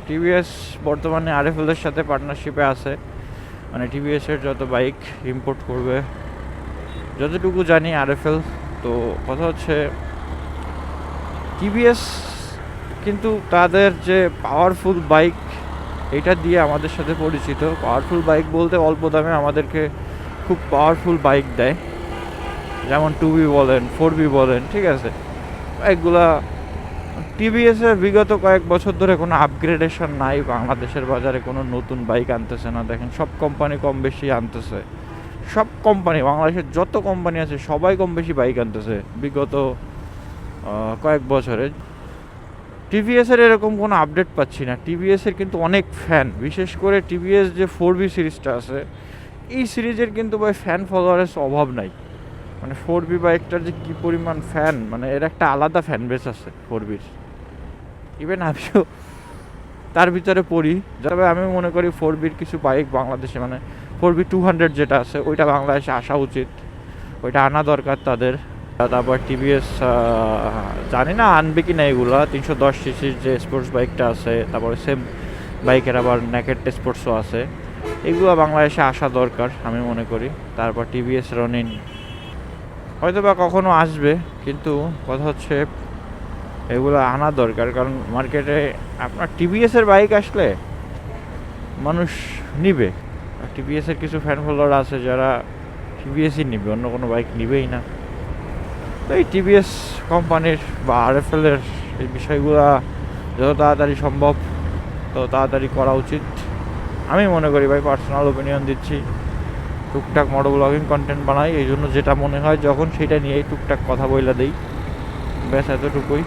TVS বর্তমানে আরএফএলের সাথে পার্টনারশিপে আছে, মানে টিভিএসের যত বাইক ইম্পোর্ট করবে যতটুকু জানি আরএফএল। তো কথা হচ্ছে টিভিএস কিন্তু তাদের যে পাওয়ারফুল বাইক এটা দিয়ে আমাদের সাথে পরিচিত। পাওয়ারফুল বাইক বলতে অল্প দামে আমাদেরকে খুব পাওয়ারফুল বাইক দেয়, যেমন 2B বলেন 4B বলেন, ঠিক আছে। বাইকগুলা টিভিএসের বিগত কয়েক বছর ধরে কোনো আপগ্রেডেশন নাই, বাংলাদেশের বাজারে কোনো নতুন বাইক আনতেছে না। দেখেন সব কোম্পানি কম বেশি আনতেছে, সব কোম্পানি বাংলাদেশের যত কোম্পানি আছে সবাই কম বেশি বাইক আনতেছে বিগত কয়েক বছরে। টিভিএসের এরকম কোনো আপডেট পাচ্ছি না। টিভিএসের কিন্তু অনেক ফ্যান, বিশেষ করে টিভিএস যে 4B সিরিজটা আছে এই সিরিজের কিন্তু ভাই ফ্যান ফলোয়ারের অভাব নাই। মানে 4B বাইকটার যে কী পরিমাণ ফ্যান, মানে এর একটা আলাদা ফ্যান বেস আছে 4Bর। ইভেন আমিও তার ভিতরে পড়ি। তবে আমি মনে করি 4Bর কিছু বাইক বাংলাদেশে, মানে 4B 200 যেটা আছে ওইটা বাংলাদেশে আসা উচিত, ওইটা আনা দরকার তাদের। তারপর টিভিএস জানি না আনবে কি না এগুলো, 310 সিসির যে স্পোর্টস বাইকটা আছে, তারপরে সেম বাইকের আবার নেকেড স্পোর্টসও আছে, এগুলো বাংলাদেশে আসা দরকার আমি মনে করি। তারপর টিভিএস রনিন হয়তো বা কখনো আসবে, কিন্তু কথা হচ্ছে এগুলো আনা দরকার, কারণ মার্কেটে আপনার টিভিএসের বাইক আসলে মানুষ নিবে। টিভিএসের কিছু ফ্যান ফলোয়ার আছে যারা টিভিএসই নিবে, অন্য কোনো বাইক নিবেই না। তো এই টিভিএস কোম্পানির বা আরএফএলের এই বিষয়গুলো যত তাড়াতাড়ি সম্ভব তত তাড়াতাড়ি করা উচিত আমি মনে করি ভাই। পার্সোনাল ওপিনিয়ন দিচ্ছি, টুকটাক মোটো ব্লগিং কন্টেন্ট বানাই, এই জন্য যেটা মনে হয় যখন সেটা নিয়েই টুকটাক কথা বইলা দেই, ব্যাস এতটুকুই।